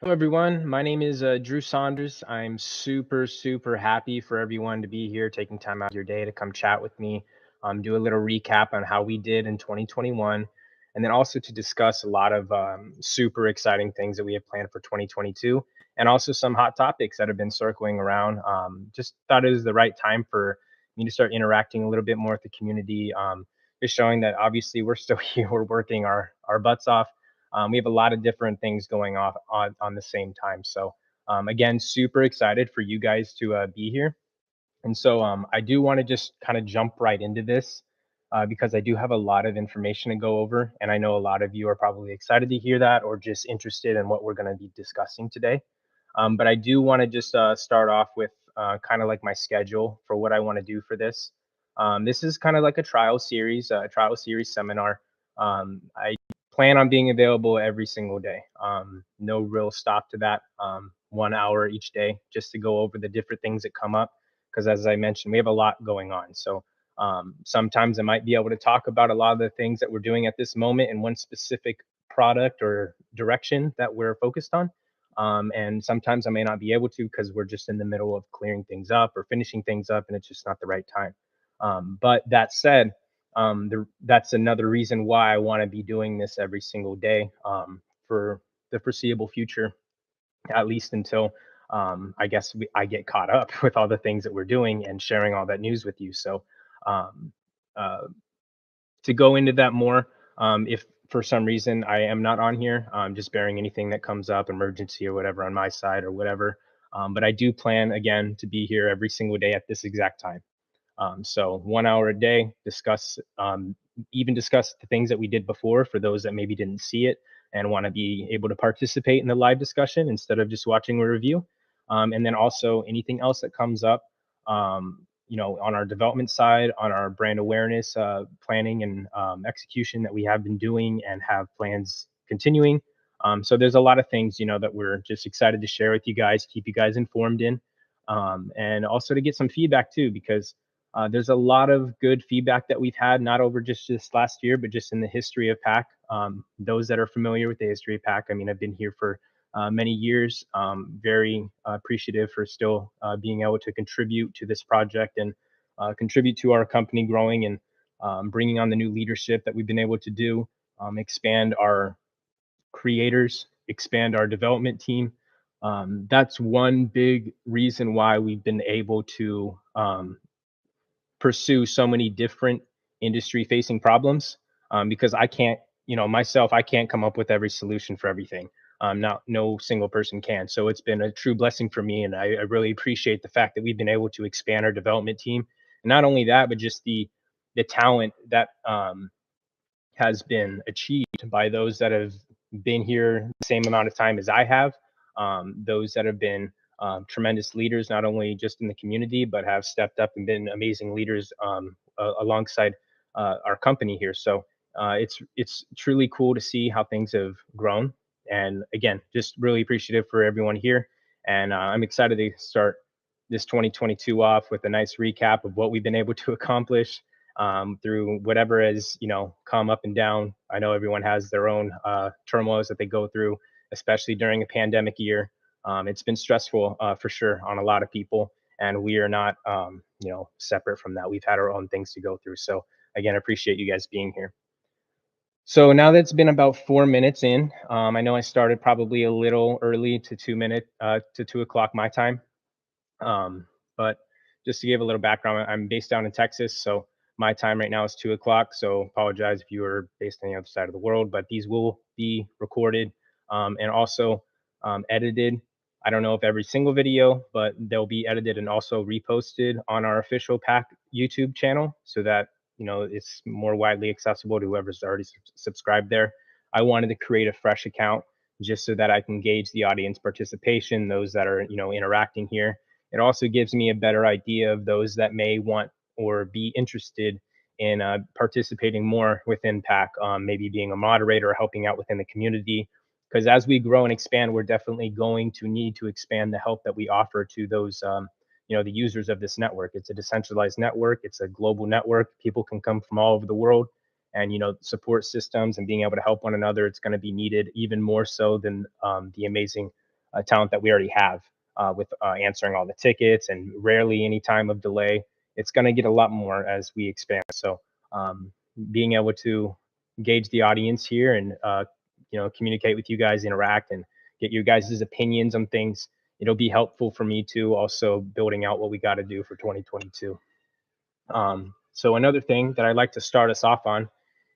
Hello, everyone. My name is Drew Saunders. I'm super happy for everyone to be here, taking time out of your day to come chat with me, do a little recap on how we did in 2021, and then also to discuss a lot of super exciting things that we have planned for 2022, and also some hot topics that have been circling around. Just thought it was the right time for me to start interacting a little bit more with the community, just showing that obviously we're still here, we're working our butts off. We have a lot of different things going off on the same time. So again, super excited for you guys to be here. And so I do want to just kind of jump right into this because I do have a lot of information to go over. And I know a lot of you are probably excited to hear that or just interested in what we're going to be discussing today. But I do want to just start off with kind of like my schedule for what I want to do for this. This is kind of like a trial series seminar. I plan on being available every single day. No real stop to that. 1 hour each day just to go over the different things that come up. Because as I mentioned, we have a lot going on. So sometimes I might be able to talk about a lot of the things that we're doing at this moment in one specific product or direction that we're focused on. And sometimes I may not be able to because we're just in the middle of clearing things up or finishing things up and it's just not the right time. But that said, that's another reason why I want to be doing this every single day for the foreseeable future, at least until I guess I get caught up with all the things that we're doing and sharing all that news with you. So um, uh, to go into that more, if for some reason I am not on here, just bearing anything that comes up, emergency or whatever on my side or whatever. But I do plan again to be here every single day at this exact time. So 1 hour a day, even discuss the things that we did before for those that maybe didn't see it and want to be able to participate in the live discussion instead of just watching a review. And then also anything else that comes up, on our development side, on our brand awareness planning and execution that we have been doing and have plans continuing. So there's a lot of things, that we're just excited to share with you guys, keep you guys informed in, and also to get some feedback too, because there's a lot of good feedback that we've had, not over just this last year, but just in the history of PAC. Those that are familiar with the history of PAC, I mean, I've been here for many years. Very appreciative for still being able to contribute to this project and contribute to our company growing and bringing on the new leadership that we've been able to do, expand our creators, expand our development team. That's one big reason why we've been able to pursue so many different industry facing problems, because I can't, myself, I can't come up with every solution for everything. Not no single person can. So it's been a true blessing for me, and I really appreciate the fact that we've been able to expand our development team. And not only that, but just the talent that has been achieved by those that have been here the same amount of time as I have. Those that have been tremendous leaders, not only just in the community, but have stepped up and been amazing leaders alongside our company here. So it's truly cool to see how things have grown. And again, just really appreciative for everyone here. And I'm excited to start this 2022 off with a nice recap of what we've been able to accomplish through whatever has come up and down. I know everyone has their own turmoils that they go through, especially during a pandemic year. It's been stressful for sure on a lot of people, and we are not separate from that. We've had our own things to go through. So again, I appreciate you guys being here. So now that it's been about 4 minutes in, I know I started probably a little early to 2 minute to 2 o'clock my time. But just to give a little background, I'm based down in Texas, so my time right now is 2 o'clock. So apologize if you are based on the other side of the world, but these will be recorded and also edited. I don't know if every single video, but they'll be edited and also reposted on our official PAC YouTube channel so that it's more widely accessible to whoever's already subscribed there. I wanted to create a fresh account just so that I can gauge the audience participation, those that are interacting here. It also gives me a better idea of those that may want or be interested in participating more within PAC, maybe being a moderator or helping out within the community. Because as we grow and expand, we're definitely going to need to expand the help that we offer to those, the users of this network. It's a decentralized network. It's a global network. People can come from all over the world, and support systems and being able to help one another. It's going to be needed even more so than the amazing talent that we already have with answering all the tickets and rarely any time of delay. It's going to get a lot more as we expand. So being able to gauge the audience here and communicate with you guys, interact, and get your guys' opinions on things, it'll be helpful for me too. Also building out what we got to do for 2022. So another thing that I'd like to start us off on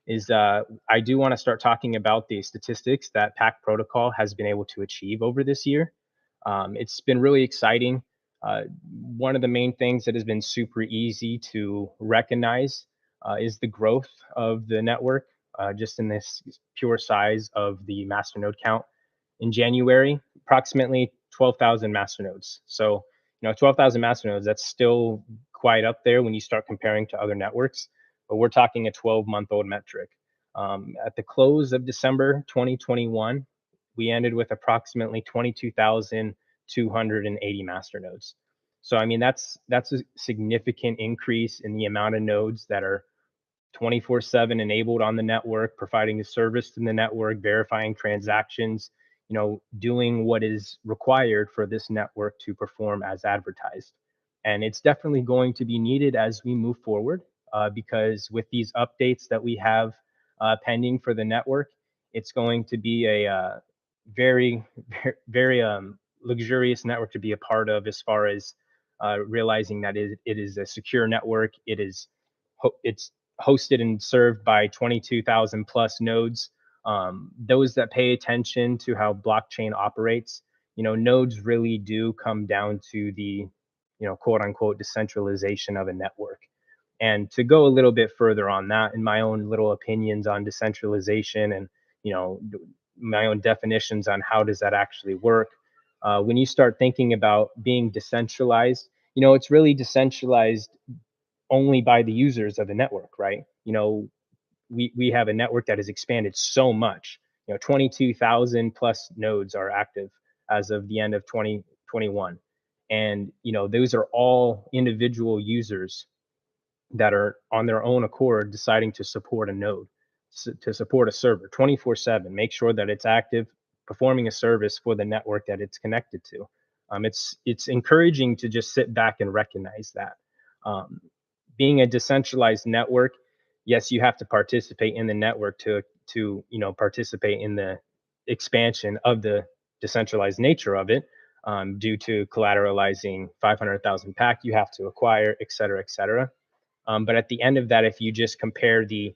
is I do want to start talking about the statistics that PAC Protocol has been able to achieve over this year. It's been really exciting. One of the main things that has been super easy to recognize is the growth of the network, just in this pure size of the masternode count. In January, approximately 12,000 masternodes. So, 12,000 masternodes, that's still quite up there when you start comparing to other networks, but we're talking a 12-month-old metric. At the close of December 2021, we ended with approximately 22,280 masternodes. So, I mean, that's a significant increase in the amount of nodes that are 24/7 enabled on the network, providing a service to the network, verifying transactions, doing what is required for this network to perform as advertised. And it's definitely going to be needed as we move forward, because with these updates that we have pending for the network, it's going to be a very, very luxurious network to be a part of, as far as realizing that it is a secure network. It's hosted and served by 22,000 plus nodes. Those that pay attention to how blockchain operates, nodes really do come down to the, quote unquote, decentralization of a network. And to go a little bit further on that, in my own little opinions on decentralization and, my own definitions on how does that actually work, when you start thinking about being decentralized, it's really decentralized only by the users of the network, right? We have a network that has expanded so much. 22,000 plus nodes are active as of the end of 2021, and those are all individual users that are on their own accord deciding to support a node, to support a server 24/7, make sure that it's active, performing a service for the network that it's connected to. It's encouraging to just sit back and recognize that. Being a decentralized network, yes, you have to participate in the network to participate in the expansion of the decentralized nature of it, due to collateralizing 500,000 PAC you have to acquire, et cetera, et cetera. But at the end of that, if you just compare the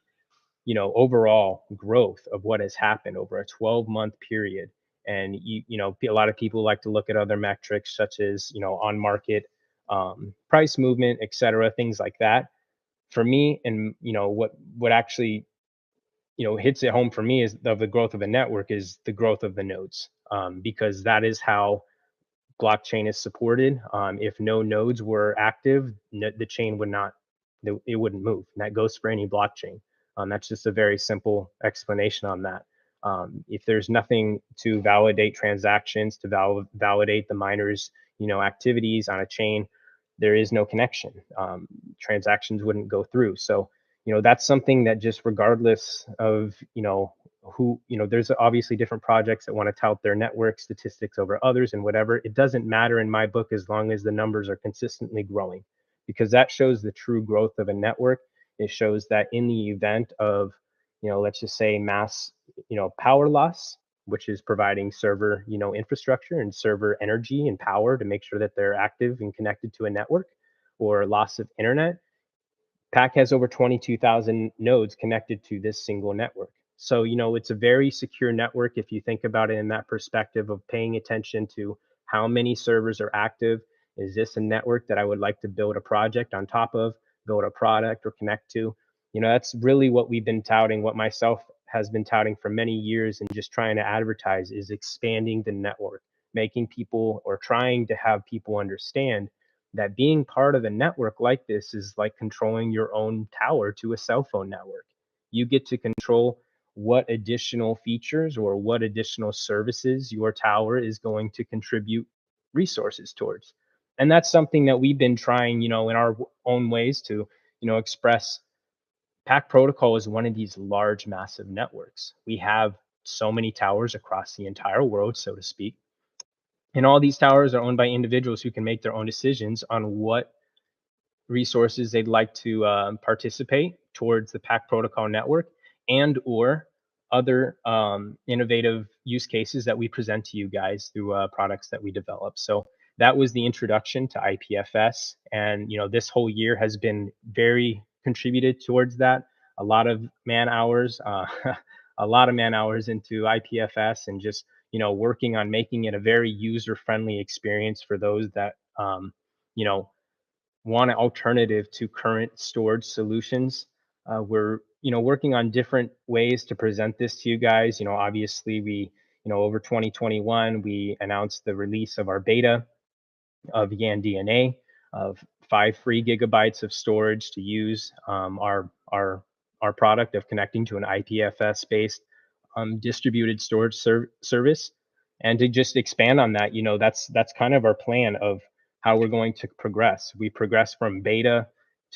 overall growth of what has happened over a 12-month period, and a lot of people like to look at other metrics such as on market price movement, et cetera, things like that. For me, and what actually hits it home for me is of the growth of a network is the growth of the nodes, because that is how blockchain is supported. If no nodes were active, the chain would not, it wouldn't move. And that goes for any blockchain. That's just a very simple explanation on that. If there's nothing to validate transactions, to validate the miners, activities on a chain, there is no connection. Transactions wouldn't go through. So, that's something that just regardless of, who, there's obviously different projects that want to tout their network statistics over others and whatever. It doesn't matter in my book as long as the numbers are consistently growing, because that shows the true growth of a network. It shows that in the event of, let's just say mass, power loss, which is providing server, infrastructure and server energy and power to make sure that they're active and connected to a network, or loss of internet, PAC has over 22,000 nodes connected to this single network. So, it's a very secure network if you think about it in that perspective of paying attention to how many servers are active. Is this a network that I would like to build a project on top of, build a product or connect to? That's really what we've been touting, what myself has been touting for many years and just trying to advertise, is expanding the network, making people, or trying to have people understand that being part of a network like this is like controlling your own tower to a cell phone network. You get to control what additional features or what additional services your tower is going to contribute resources towards. And that's something that we've been trying, in our own ways to, express. PAC Protocol is one of these large, massive networks. We have so many towers across the entire world, so to speak. And all these towers are owned by individuals who can make their own decisions on what resources they'd like to participate towards the PAC protocol network, and or other innovative use cases that we present to you guys through products that we develop. So that was the introduction to IPFS, and this whole year has been very contributed towards that. A lot of man hours, a lot of man hours into IPFS, and just working on making it a very user friendly experience for those that you know want an alternative to current storage solutions. We're working on different ways to present this to you guys. Obviously we over 2021 we announced the release of our beta of yanDNA, of 5 free gigabytes of storage to use our product of connecting to an IPFS based distributed storage service. And to just expand on that, that's kind of our plan of how we're going to progress. We progress from beta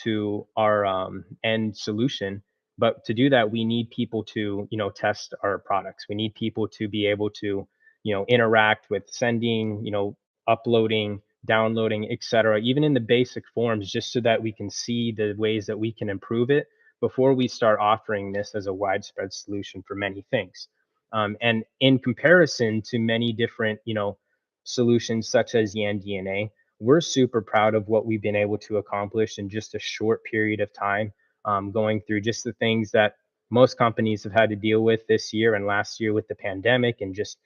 to our end solution, but to do that, we need people to test our products. We need people to be able to interact with sending, uploading, downloading, etc., even in the basic forms, just so that we can see the ways that we can improve it before we start offering this as a widespread solution for many things. And in comparison to many different, solutions such as yanDNA, we're super proud of what we've been able to accomplish in just a short period of time, going through just the things that most companies have had to deal with this year and last year with the pandemic, and just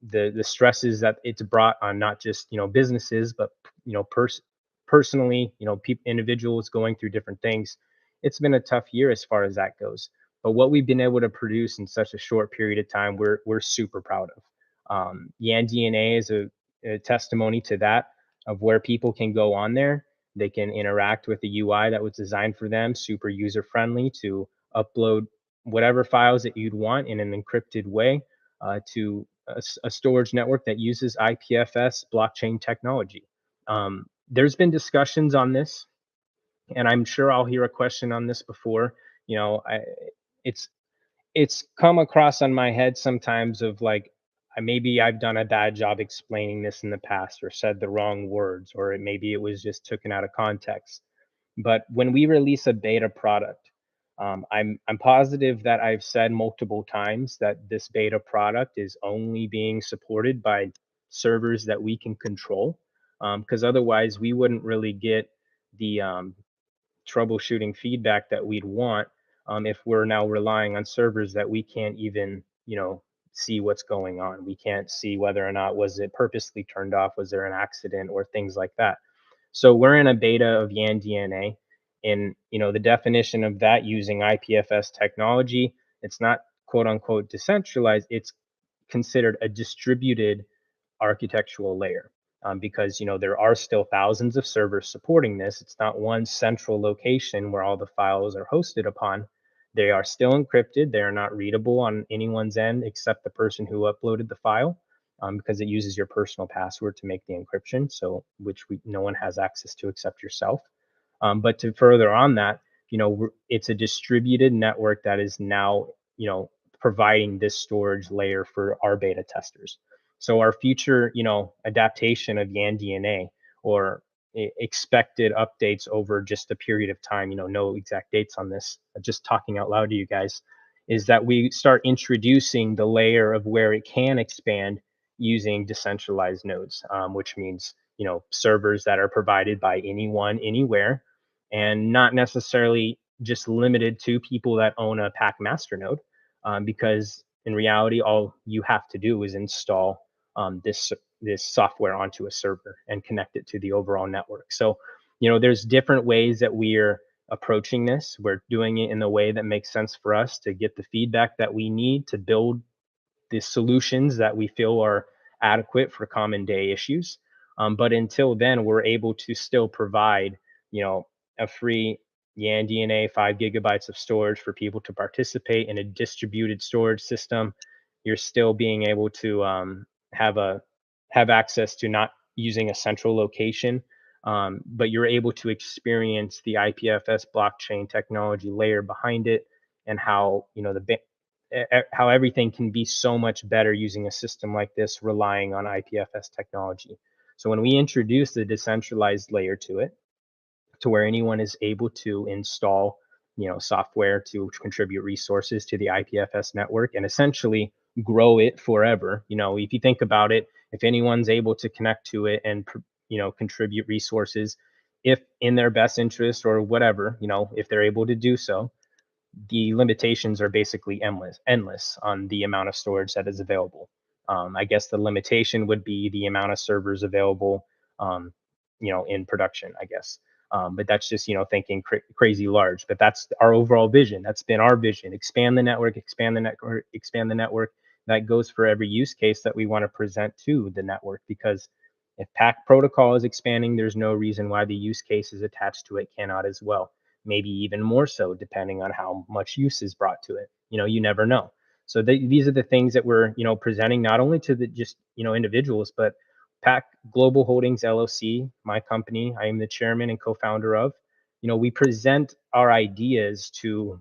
the stresses that it's brought on not just businesses, but personally, individuals going through different things. It's been a tough year as far as that goes. But what we've been able to produce in such a short period of time, we're super proud of. yanDNA is a testimony to that, of where people can go on there. They can interact with the UI that was designed for them, super user friendly, to upload whatever files that you'd want in an encrypted way to a storage network that uses IPFS blockchain technology. There's been discussions on this, and I'm sure I'll hear a question on this before. It's it's come across on my head sometimes of like, maybe I've done a bad job explaining this in the past, or said the wrong words, or maybe it was just taken out of context. But when we release a beta product, I'm positive that I've said multiple times that this beta product is only being supported by servers that we can control, because otherwise we wouldn't really get the troubleshooting feedback that we'd want, if we're now relying on servers that we can't even see what's going on. We can't see whether or not was it purposely turned off, was there an accident, or things like that. So we're in a beta of yanDNA, and the definition of that, using IPFS technology, it's not quote unquote decentralized, it's considered a distributed architectural layer, because there are still thousands of servers supporting this. It's not one central location where all the files are hosted upon. They are still encrypted. They are not readable on anyone's end except the person who uploaded the file, because it uses your personal password to make the encryption, so which no one has access to except yourself. But to further on that, it's a distributed network that is now providing this storage layer for our beta testers. So our future, adaptation of yanDNA, or expected updates over just a period of time, no exact dates on this, just talking out loud to you guys, is that we start introducing the layer of where it can expand using decentralized nodes, which means servers that are provided by anyone, anywhere, and not necessarily just limited to people that own a PAC Masternode, because in reality, all you have to do is install this software onto a server and connect it to the overall network. So, there's different ways that we're approaching this. We're doing it in the way that makes sense for us to get the feedback that we need to build the solutions that we feel are adequate for common day issues. But until then, we're able to still provide, a free yanDNA 5 gigabytes of storage for people to participate in a distributed storage system. You're still being able to have access to not using a central location, but you're able to experience the IPFS blockchain technology layer behind it, and how how everything can be so much better using a system like this, relying on IPFS technology. So when we introduce the decentralized layer to it, to where anyone is able to install, software to contribute resources to the IPFS network and essentially grow it forever. If you think about it, if anyone's able to connect to it and contribute resources, if in their best interest or whatever, if they're able to do so, the limitations are basically endless on the amount of storage that is available. I guess the limitation would be the amount of servers available, in production, I guess. But that's just, thinking crazy large. But that's our overall vision. That's been our vision. Expand the network, expand the network, expand the network. That goes for every use case that we want to present to the network, because if PAC protocol is expanding, there's no reason why the use cases attached to it cannot as well. Maybe even more so, depending on how much use is brought to it. You never know. So these are the things that we're, presenting not only to the just, individuals, but PAC Global Holdings LLC, my company, I am the chairman and co-founder of. We present our ideas to,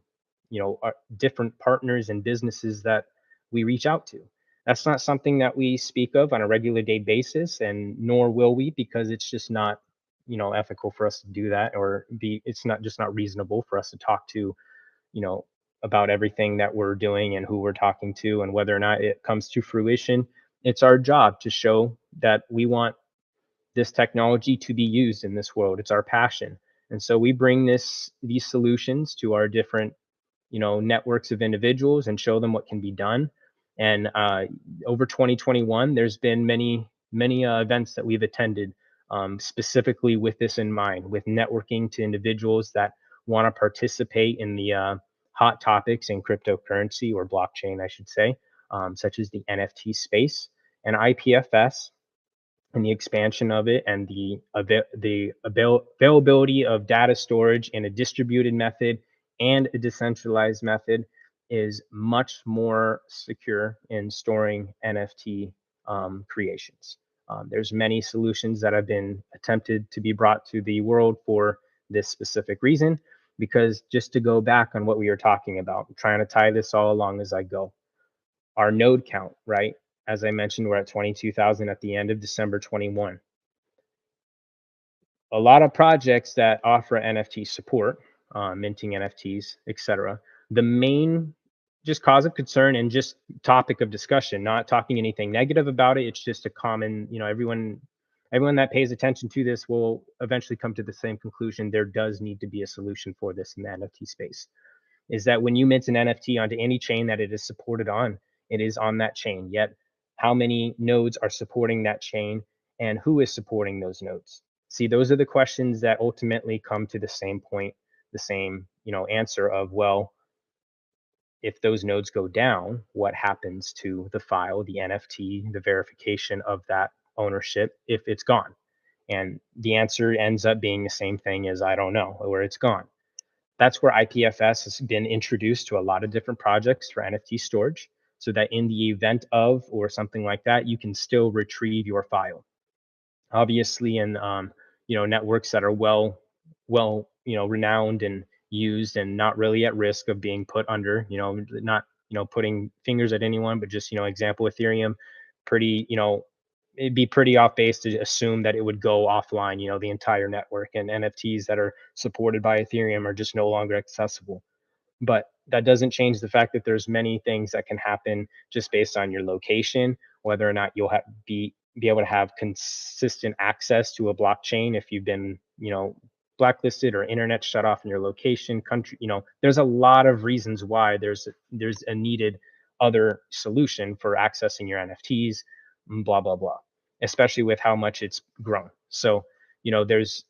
our different partners and businesses that we reach out to. That's not something that we speak of on a regular day basis, and nor will we, because it's just not, ethical for us to do that, or it's not reasonable for us to talk to, you know, about everything that we're doing and who we're talking to and whether or not it comes to fruition. It's our job to show that we want this technology to be used in this world. It's our passion. And so we bring these solutions to our different, networks of individuals and show them what can be done. And over 2021, there's been many events that we've attended, specifically with this in mind, with networking to individuals that want to participate in the hot topics in cryptocurrency, or blockchain, I should say, such as the NFT space and IPFS, and the expansion of it, and the availability of data storage in a distributed method and a decentralized method is much more secure in storing NFT creations. There's many solutions that have been attempted to be brought to the world for this specific reason, because just to go back on what we were talking about, I'm trying to tie this all along as I go. Our node count, right? As I mentioned, we're at 22,000 at the end of December 21. A lot of projects that offer NFT support, minting NFTs, etc. The main just cause of concern and just topic of discussion, not talking anything negative about it. It's just a common, everyone that pays attention to this will eventually come to the same conclusion. There does need to be a solution for this in the NFT space. Is that when you mint an NFT onto any chain that it is supported on, it is on that chain. Yet, how many nodes are supporting that chain, and who is supporting those nodes? See, those are the questions that ultimately come to the same point, the same, answer of, well, if those nodes go down, what happens to the file, the NFT, the verification of that ownership if it's gone? And the answer ends up being the same thing as I don't know, where it's gone. That's where IPFS has been introduced to a lot of different projects for NFT storage, so that in the event of or something like that, you can still retrieve your file. Obviously, in networks that are well renowned and used, and not really at risk of being put under, not putting fingers at anyone, but just example, Ethereum, pretty, it'd be pretty off base to assume that it would go offline, the entire network, and NFTs that are supported by Ethereum are just no longer accessible. But that doesn't change the fact that there's many things that can happen just based on your location, whether or not you'll be able to have consistent access to a blockchain if you've been, blacklisted or internet shut off in your location, country. There's a lot of reasons why there's a needed other solution for accessing your NFTs, blah blah blah, especially with how much it's grown. So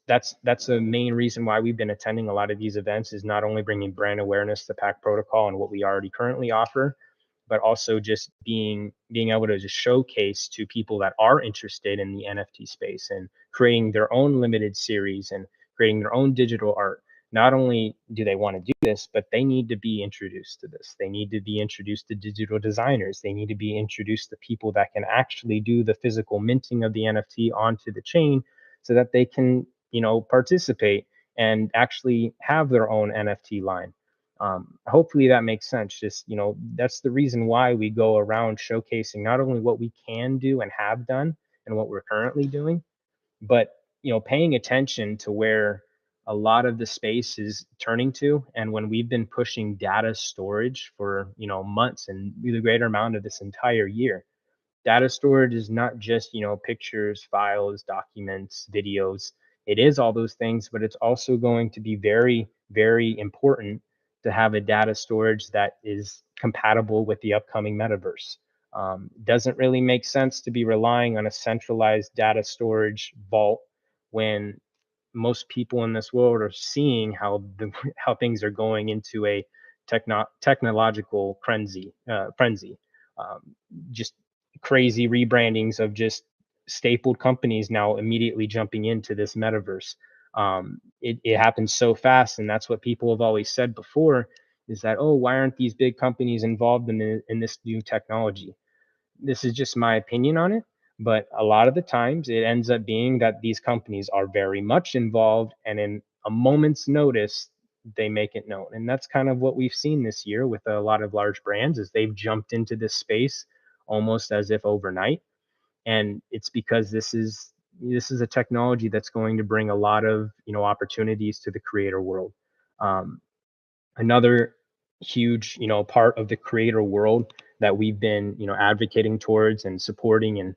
that's the main reason why we've been attending a lot of these events, is not only bringing brand awareness to PAC protocol and what we already currently offer, but also just being able to just showcase to people that are interested in the NFT space and creating their own limited series and creating their own digital art. Not only do they want to do this, but they need to be introduced to this. They need to be introduced to digital designers. They need to be introduced to people that can actually do the physical minting of the NFT onto the chain, so that they can, participate and actually have their own NFT line. Hopefully that makes sense. Just, that's the reason why we go around showcasing not only what we can do and have done and what we're currently doing, but paying attention to where a lot of the space is turning to. And when we've been pushing data storage for months and the greater amount of this entire year, data storage is not just pictures, files, documents, videos. It is all those things, but it's also going to be very, very important to have a data storage that is compatible with the upcoming metaverse. Doesn't really make sense to be relying on a centralized data storage vault when most people in this world are seeing how things are going into a technological frenzy. Um, just crazy rebrandings of just stapled companies now immediately jumping into this metaverse. It happens so fast, and that's what people have always said before: is that, oh, why aren't these big companies involved in this new technology? This is just my opinion on it, but a lot of the times it ends up being that these companies are very much involved, and in a moment's notice they make it known. And that's kind of what we've seen this year with a lot of large brands, is they've jumped into this space almost as if overnight. And it's because this is a technology that's going to bring a lot of opportunities to the creator world. um, Another huge part of the creator world that we've been advocating towards and supporting, and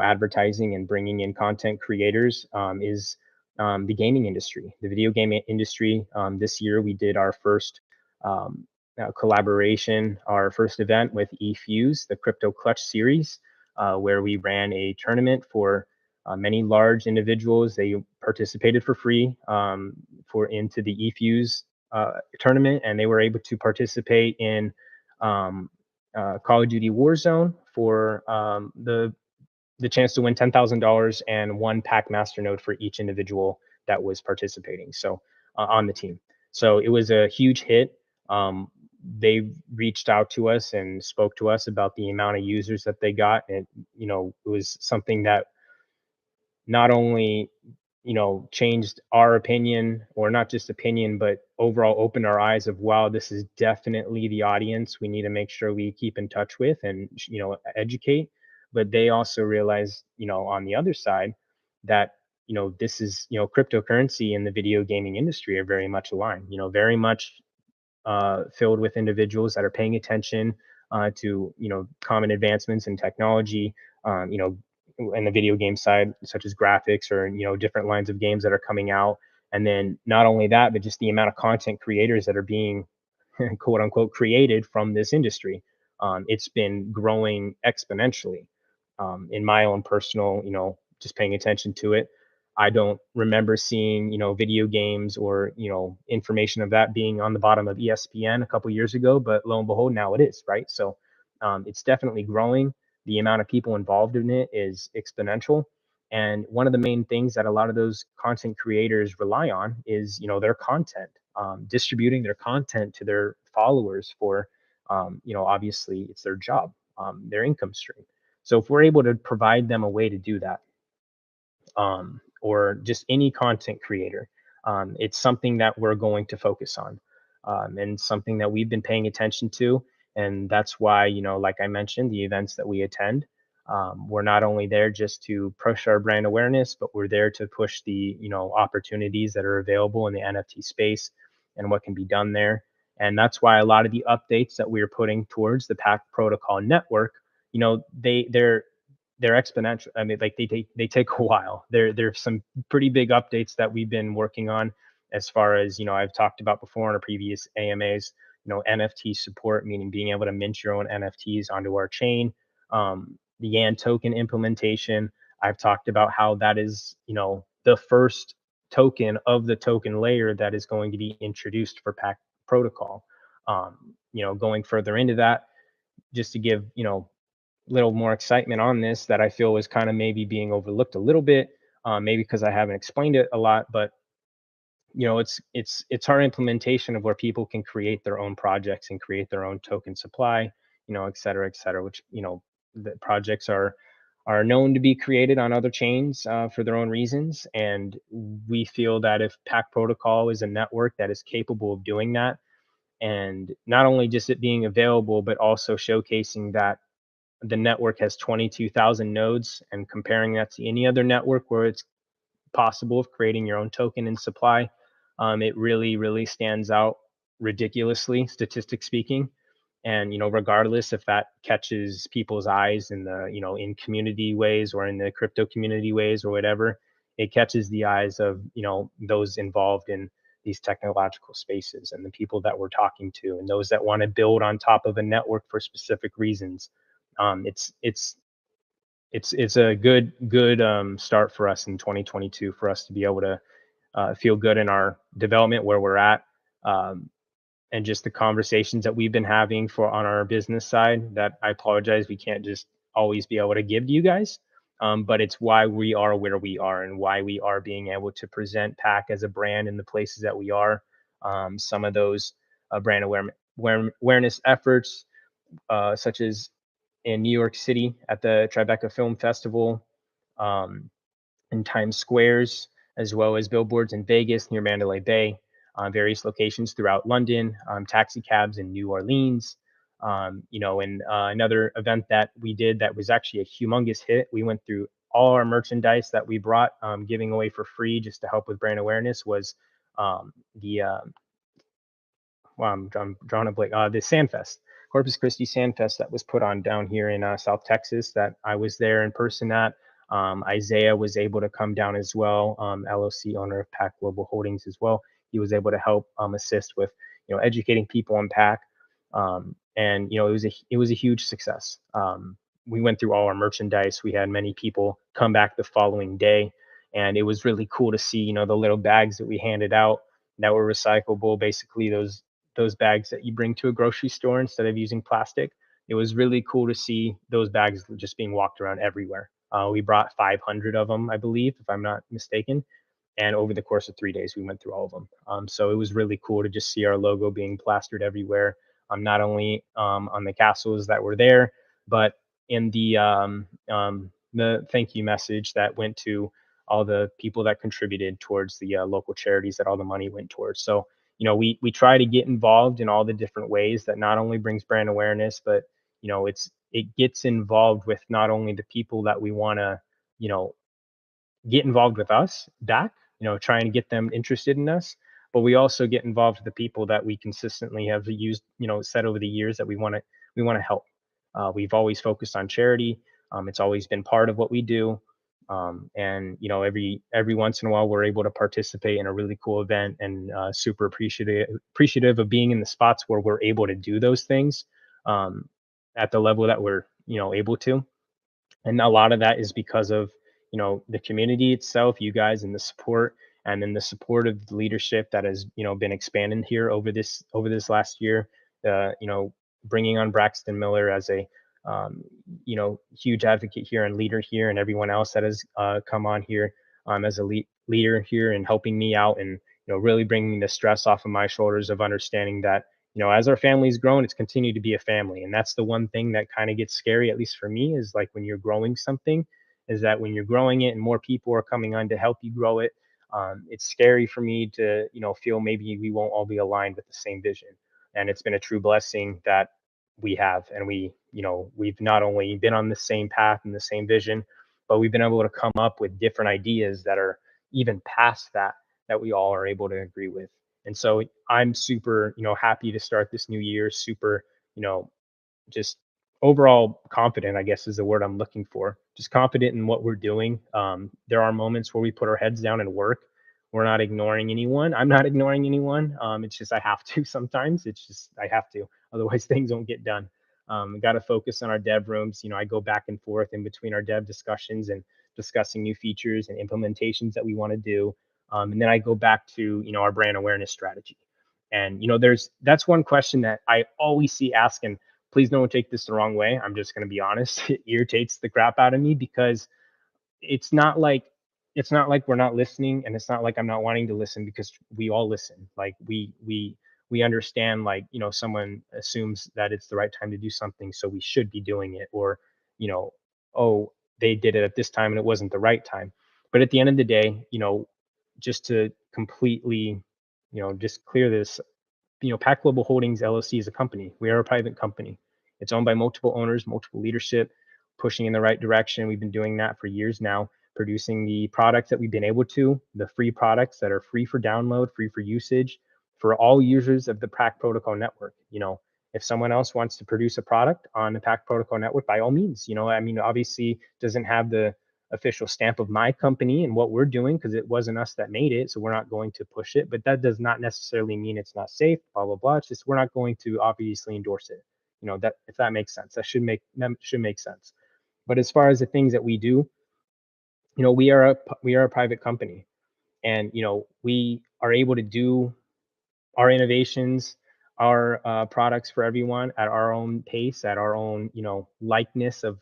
advertising and bringing in content creators, is the gaming industry, the video game industry. This year we did our first um, collaboration, our first event with eFuse, the Crypto Clutch series, where we ran a tournament for many large individuals. They participated for free for into the eFuse tournament, and they were able to participate in um, Call of Duty Warzone for the chance to win $10,000 and one PAC Masternode for each individual that was participating. So on the team, so it was a huge hit. They reached out to us and spoke to us about the amount of users that they got, and it was something that not only changed our opinion, or not just opinion, but overall opened our eyes of, wow, this is definitely the audience we need to make sure we keep in touch with and educate. But they also realized on the other side that this is cryptocurrency and the video gaming industry are very much aligned, very much filled with individuals that are paying attention to common advancements in technology, in the video game side, such as graphics or different lines of games that are coming out. And then not only that, but just the amount of content creators that are being quote unquote created from this industry. It's been growing exponentially. In my own personal, just paying attention to it, I don't remember seeing, video games or, information of that being on the bottom of ESPN a couple years ago, but lo and behold, now it is, right? So it's definitely growing. The amount of people involved in it is exponential. And one of the main things that a lot of those content creators rely on is, their content, distributing their content to their followers for, obviously it's their job, their income stream. So if we're able to provide them a way to do that, or just any content creator, it's something that we're going to focus on, and something that we've been paying attention to. And that's why, like I mentioned, the events that we attend, we're not only there just to push our brand awareness, but we're there to push the, opportunities that are available in the NFT space and what can be done there. And that's why a lot of the updates that we're putting towards the PAC Protocol network, they're exponential. I mean, like they take a while. There's some pretty big updates that we've been working on, as far as I've talked about before in our previous AMAs. NFT support, meaning being able to mint your own NFTs onto our chain. The Yan token implementation. I've talked about how that is the first token of the token layer that is going to be introduced for PAC protocol. Going further into that, just to give little more excitement on this, that I feel is kind of maybe being overlooked a little bit, maybe because I haven't explained it a lot. But it's our implementation of where people can create their own projects and create their own token supply, et cetera, which the projects are known to be created on other chains for their own reasons. And we feel that if PAC protocol is a network that is capable of doing that, and not only just it being available, but also showcasing that the network has 22,000 nodes, and comparing that to any other network where it's possible of creating your own token and supply, it really, really stands out ridiculously, statistics speaking. And regardless if that catches people's eyes in the in community ways or in the crypto community ways or whatever, it catches the eyes of those involved in these technological spaces and the people that we're talking to and those that want to build on top of a network for specific reasons. It's a good start for us in 2022 for us to be able to feel good in our development where we're at, um, and just the conversations that we've been having for on our business side that I apologize we can't just always be able to give to you guys. But it's why we are where we are and why we are being able to present PAC as a brand in the places that we are. Some of those brand awareness efforts, such as in New York City at the Tribeca Film Festival, um, in Times Squares, as well as billboards in Vegas near Mandalay Bay, various locations throughout London, taxi cabs in New Orleans. And another event that we did that was actually a humongous hit. We went through all our merchandise that we brought, giving away for free just to help with brand awareness. Was the well, I'm drawing a blank. The Sandfest, Corpus Christi Sandfest that was put on down here in South Texas. That I was there in person at. Isaiah was able to come down as well. LOC owner of PAC Global Holdings as well. He was able to help assist with educating people on PAC, and it was a huge success. We went through all our merchandise. We had many people come back the following day, and it was really cool to see the little bags that we handed out that were recyclable. Basically, those bags that you bring to a grocery store instead of using plastic. It was really cool to see those bags just being walked around everywhere. We brought 500 of them, I believe, if I'm not mistaken. And over the course of 3 days, we went through all of them. So it was really cool to just see our logo being plastered everywhere, not only on the castles that were there, but in the thank you message that went to all the people that contributed towards the local charities that all the money went towards. So we try to get involved in all the different ways that not only brings brand awareness, but it gets involved with not only the people that we want to you know get involved with us back, trying to get them interested in us, but we also get involved with the people that we consistently have used, said over the years that we want to help. We've always focused on charity. It's always been part of what we do. And every once in a while we're able to participate in a really cool event, and super appreciative of being in the spots where we're able to do those things, um, at the level that we're able to. And a lot of that is because of the community itself, you guys, and the support, and then the support of the leadership that has been expanding here over this last year. Bringing on Braxton Miller as a huge advocate here and leader here, and everyone else that has come on here as a leader here and helping me out, and really bringing the stress off of my shoulders of understanding that as our family's grown, it's continued to be a family. And that's the one thing that kind of gets scary, at least for me, is like when you're growing something, is that when you're growing it and more people are coming on to help you grow it, it's scary for me to, feel maybe we won't all be aligned with the same vision. And it's been a true blessing that we have. And we've not only been on the same path and the same vision, but we've been able to come up with different ideas that are even past that we all are able to agree with. And so I'm super, happy to start this new year, super, you know, just overall confident, I guess is the word I'm looking for. Just confident in what we're doing. There are moments where we put our heads down and work. We're not ignoring anyone. I'm not ignoring anyone. It's just I have to sometimes. It's just I have to. Otherwise, things don't get done. Got to focus on our dev rooms. I go back and forth in between our dev discussions and discussing new features and implementations that we want to do. And then I go back to our brand awareness strategy. And that's one question that I always see asked, and please don't take this the wrong way. I'm just going to be honest. It irritates the crap out of me because it's not like it's not like we're not listening, and it's not like I'm not wanting to listen, because we all listen. Like we understand, like someone assumes that it's the right time to do something, so we should be doing it, or you know oh, they did it at this time and it wasn't the right time. But at the end of the day, just to completely just clear this PAC Global Holdings LLC is a company. We are a private company. It's owned by multiple owners, multiple leadership, pushing in the right direction. We've been doing that for years now, producing the products that we've been able to, the free products that are free for download, free for usage, for all users of the PAC Protocol network. If someone else wants to produce a product on the PAC Protocol network, by all means. Obviously doesn't have the official stamp of my company and what we're doing, because it wasn't us that made it, so we're not going to push it. But that does not necessarily mean it's not safe, blah blah blah. It's just we're not going to obviously endorse it. That, if that makes sense, that should make sense. But as far as the things that we do, we are a private company, and we are able to do our innovations, our products for everyone at our own pace, at our own likeness of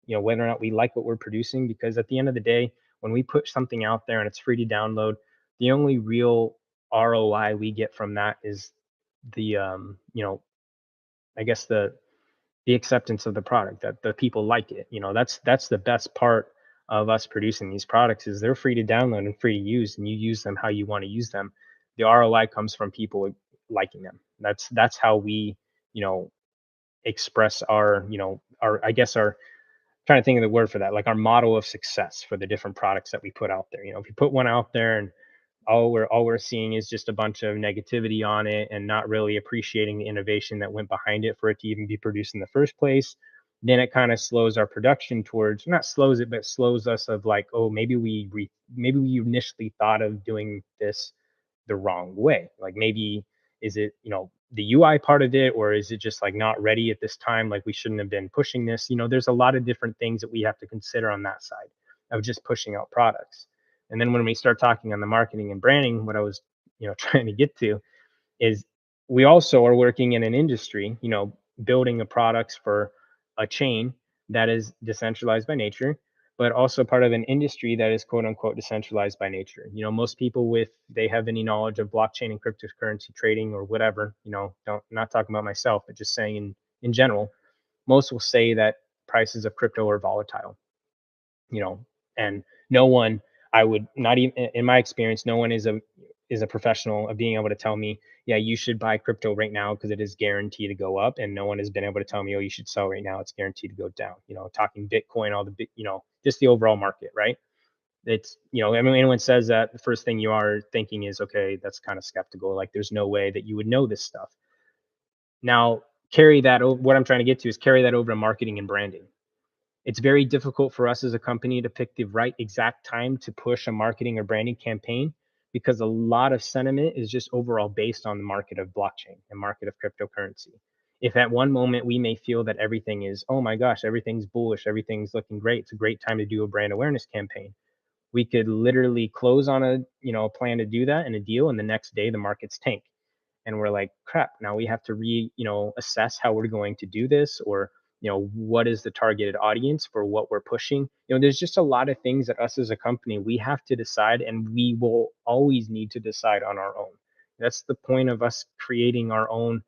whether or not we like what we're producing. Because at the end of the day, when we put something out there and it's free to download, the only real ROI we get from that is the I guess the acceptance of the product, that the people like it. That's the best part of us producing these products, is they're free to download and free to use, and you use them how you want to use them. The ROI comes from people liking them. That's how we express our our trying to think of the word for that, like our model of success for the different products that we put out there. If you put one out there and all we're seeing is just a bunch of negativity on it and not really appreciating the innovation that went behind it for it to even be produced in the first place, then it kind of slows our production towards, not slows it, but slows us of like, oh, maybe we initially thought of doing this the wrong way. Like, maybe is it the UI part of it, or is it just like not ready at this time, like we shouldn't have been pushing this. There's a lot of different things that we have to consider on that side of just pushing out products. And then when we start talking on the marketing and branding, what I was trying to get to is, we also are working in an industry, building the products for a chain that is decentralized by nature, but also part of an industry that is quote unquote decentralized by nature. Most people, with they have any knowledge of blockchain and cryptocurrency trading or whatever, not talking about myself, but just saying in general, most will say that prices of crypto are volatile. And no one, I would not even, in my experience, no one is a professional of being able to tell me, yeah, you should buy crypto right now because it is guaranteed to go up. And no one has been able to tell me, oh, you should sell right now, it's guaranteed to go down. Talking Bitcoin, all the big, just the overall market, right? It's, anyone says that, the first thing you are thinking is, okay, that's kind of skeptical. Like, there's no way that you would know this stuff. Now, what I'm trying to get to is carry that over to marketing and branding. It's very difficult for us as a company to pick the right exact time to push a marketing or branding campaign, because a lot of sentiment is just overall based on the market of blockchain and market of cryptocurrency. If at one moment we may feel that everything is, oh my gosh, everything's bullish, everything's looking great, it's a great time to do a brand awareness campaign, we could literally close on a plan to do that and a deal, and the next day the market's tank. And we're like, crap, now we have to assess how we're going to do this, or what is the targeted audience for what we're pushing. There's just a lot of things that us as a company, we have to decide, and we will always need to decide on our own. That's the point of us creating our own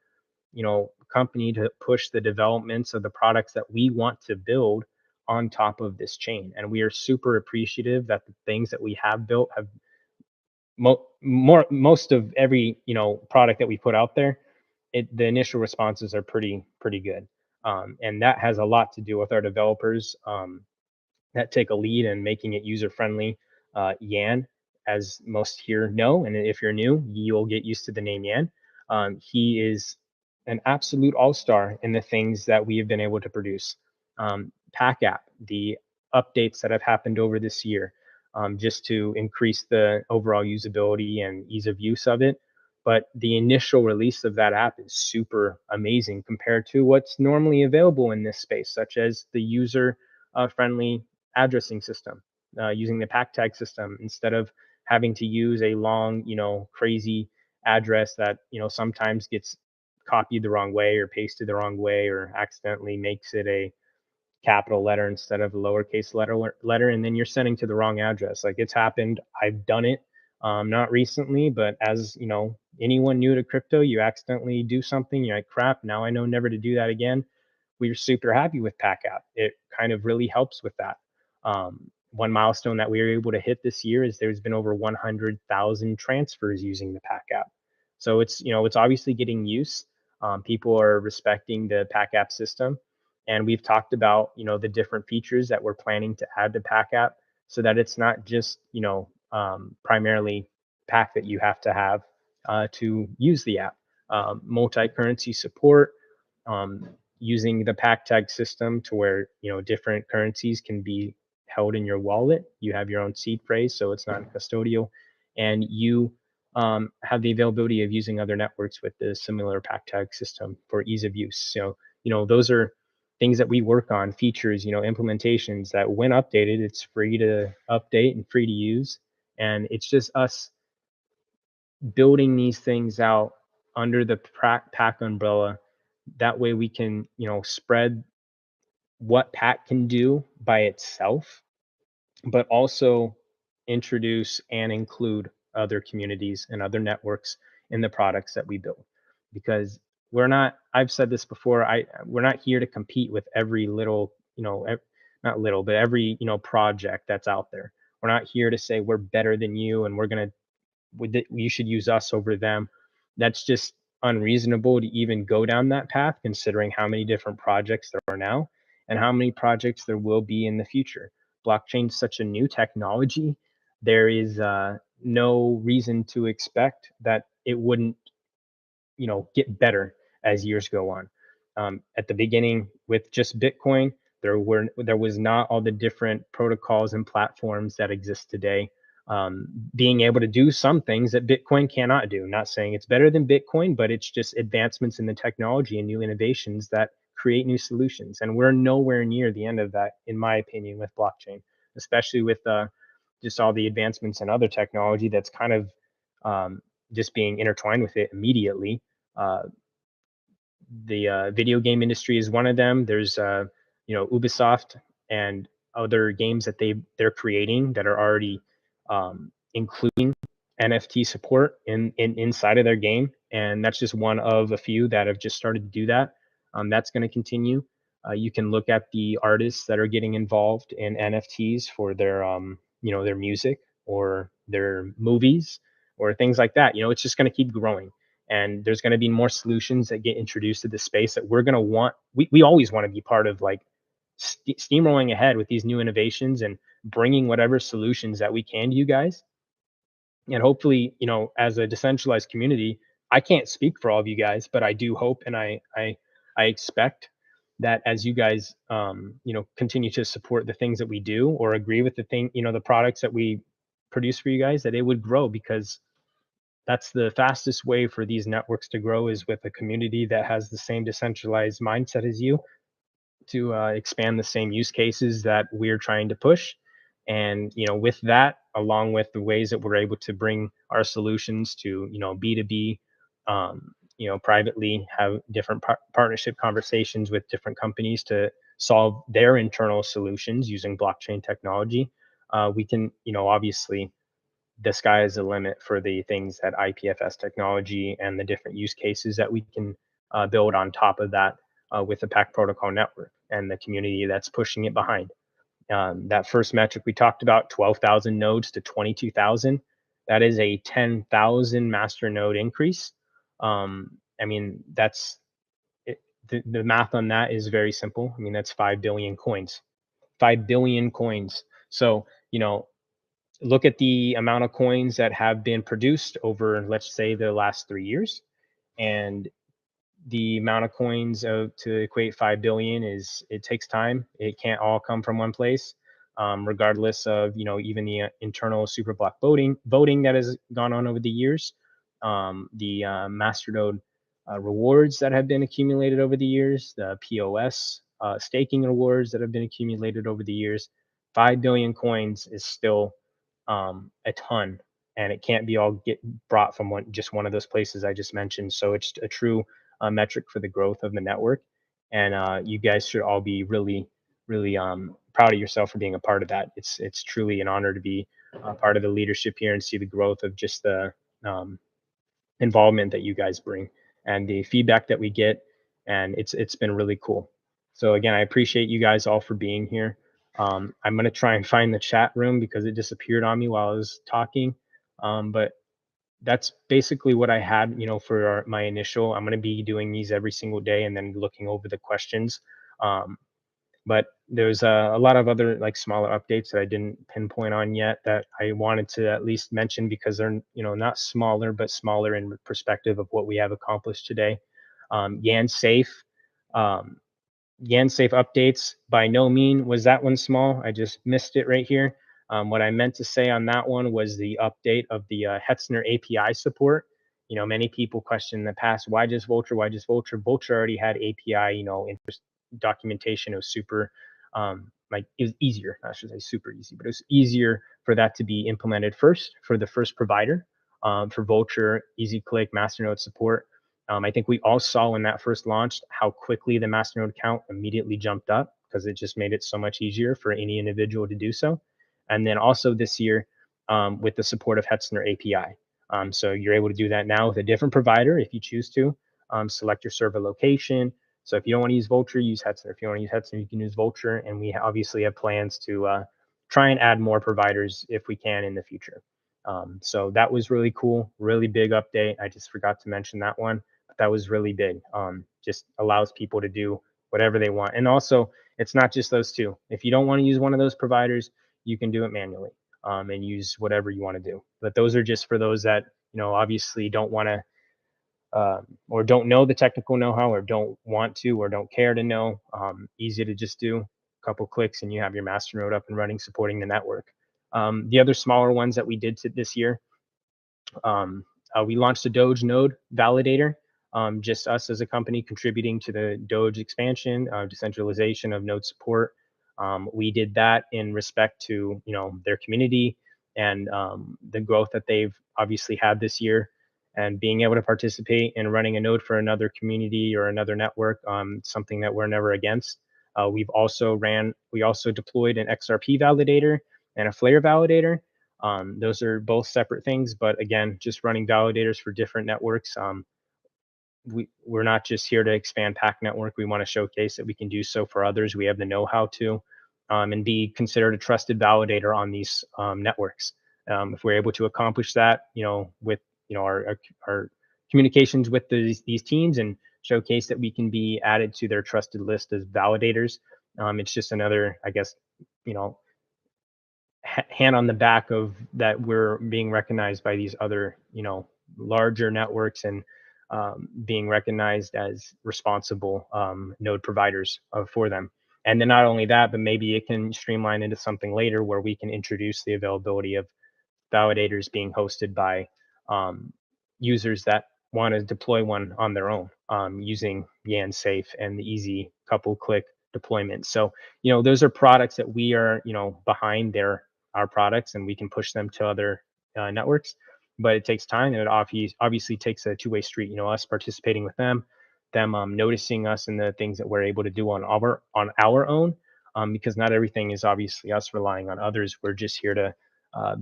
company, to push the developments of the products that we want to build on top of this chain. And we are super appreciative that the things that we have built have most of every product that we put out there, the initial responses are pretty good. And that has a lot to do with our developers that take a lead in making it user friendly. Yan, as most here know, and if you're new, you'll get used to the name Yan. He is an absolute all-star in the things that we have been able to produce. PACapp, the updates that have happened over this year, just to increase the overall usability and ease of use of it. But the initial release of that app is super amazing compared to what's normally available in this space, such as the user friendly addressing system, using the PAC tag system instead of having to use a long, crazy address that, sometimes gets copied the wrong way or pasted the wrong way, or accidentally makes it a capital letter instead of a lowercase letter, and then you're sending to the wrong address. Like, it's happened. I've done it, not recently, but as anyone new to crypto, you accidentally do something, you're like, crap, now I know never to do that again. We're super happy with PACapp. It kind of really helps with that. One milestone that we were able to hit this year is there's been over 100,000 transfers using the PACapp. So it's, it's obviously getting use. People are respecting the PACapp system, and we've talked about, the different features that we're planning to add to PACapp, so that it's not just, primarily PAC that you have to have to use the app. Multi-currency support, um, using the PAC tag system to where, different currencies can be held in your wallet. You have your own seed phrase, so it's not custodial, and you have the availability of using other networks with the similar PAC tag system for ease of use. So, those are things that we work on, features, implementations that when updated, it's free to update and free to use. And it's just us building these things out under the PAC umbrella. That way we can, spread what PAC can do by itself, but also introduce and include other communities and other networks in the products that we build. Because we're not, I've said this before, we're not here to compete with every little, not little, but every, project that's out there. We're not here to say we're better than you and we're going to, you should use us over them. That's just unreasonable to even go down that path, considering how many different projects there are now and how many projects there will be in the future. Blockchain is such a new technology. There is no reason to expect that it wouldn't, get better as years go on. At the beginning, with just Bitcoin, there was not all the different protocols and platforms that exist today. Being able to do some things that Bitcoin cannot do. Not saying it's better than Bitcoin, but it's just advancements in the technology and new innovations that create new solutions. And we're nowhere near the end of that, in my opinion, with blockchain, especially with just all the advancements in other technology that's kind of just being intertwined with it immediately. Uh, the video game industry is one of them. There's Ubisoft and other games that they're creating that are already including NFT support inside of their game, and that's just one of a few that have just started to do that. That's going to continue. You can look at the artists that are getting involved in NFTs for their music or their movies or things like that. It's just going to keep growing, and there's going to be more solutions that get introduced to the space that we're going to want. We always want to be part of, like steamrolling ahead with these new innovations and bringing whatever solutions that we can to you guys. And hopefully, as a decentralized community, I can't speak for all of you guys, but I do hope and I expect that as you guys continue to support the things that we do or agree with the products that we produce for you guys, that it would grow, because that's the fastest way for these networks to grow, is with a community that has the same decentralized mindset as you, to expand the same use cases that we're trying to push. And with that, along with the ways that we're able to bring our solutions to B2B, privately have different partnership conversations with different companies to solve their internal solutions using blockchain technology, we can, obviously, the sky is the limit for the things that IPFS technology and the different use cases that we can build on top of that with the PAC protocol network and the community that's pushing it behind. That first metric we talked about, 12,000 nodes to 22,000, that is a 10,000 master node increase. I mean, that's it, the math on that is very simple. I mean, that's 5 billion coins, 5 billion coins. So, look at the amount of coins that have been produced over, let's say, the last 3 years, and the amount of coins to equate 5 billion it takes time. It can't all come from one place, regardless of, even the internal Superblock voting that has gone on over the years, the Masternode rewards that have been accumulated over the years, the POS staking rewards that have been accumulated over the years. 5 billion coins is still a ton, and it can't be all get brought from just one of those places I just mentioned. So it's a true metric for the growth of the network, and you guys should all be really, really proud of yourself for being a part of that. It's truly an honor to be part of the leadership here and see the growth of just the involvement that you guys bring and the feedback that we get, and it's been really cool. So again, I appreciate you guys all for being here. I'm going to try and find the chat room because it disappeared on me while I was talking. But that's basically what I had, for my initial. I'm going to be doing these every single day and then looking over the questions. Um, but there's a lot of other like smaller updates that I didn't pinpoint on yet that I wanted to at least mention because they're, not smaller, but smaller in perspective of what we have accomplished today. yanSAFE, um, yanSAFE updates. By no mean was that one small. I just missed it right here. What I meant to say on that one was the update of the Hetzner API support. Many people question in the past, why just Vultr? Why just Vultr? Vultr already had API, documentation. It was super, like it was easier. I should say super easy, but it was easier for that to be implemented first for the first provider. For Vultr, easy click, Masternode support. I think we all saw when that first launched how quickly the Masternode count immediately jumped up because it just made it so much easier for any individual to do so. And then also this year with the support of Hetzner API. So you're able to do that now with a different provider if you choose to. Select your server location. So if you don't want to use Vultr, use Hetzner. If you want to use Hetzner, you can use Vultr. And we obviously have plans to try and add more providers if we can in the future. So that was really cool, really big update. I just forgot to mention that one. That was really big. Just allows people to do whatever they want. And also, it's not just those two. If you don't want to use one of those providers, you can do it manually and use whatever you want to do. But those are just for those that, obviously don't want to or don't know the technical know-how or don't want to or don't care to know. Easy to just do a couple clicks and you have your Masternode up and running supporting the network. The other smaller ones that we did this year, we launched a Doge node validator, just us as a company contributing to the Doge expansion, decentralization of node support. We did that in respect to their community and the growth that they've obviously had this year, and being able to participate in running a node for another community or another network, something that we're never against. We also deployed an XRP validator and a Flare validator. Those are both separate things, but again, just running validators for different networks. We're not just here to expand PAC network. We want to showcase that we can do so for others. We have the know-how to, and be considered a trusted validator on these networks. If we're able to accomplish that, with our communications with these teams and showcase that we can be added to their trusted list as validators, it's just another, I guess, hand on the back of that we're being recognized by these other larger networks and being recognized as responsible node providers for them. And then not only that, but maybe it can streamline into something later where we can introduce the availability of validators being hosted by users that want to deploy one on their own using yanSAFE and the easy couple click deployment. So those are products that we are behind our products, and we can push them to other networks, but it takes time, and it obviously takes a two-way street. Us participating with them noticing us and the things that we're able to do on our own, because not everything is obviously us relying on others. We're just here to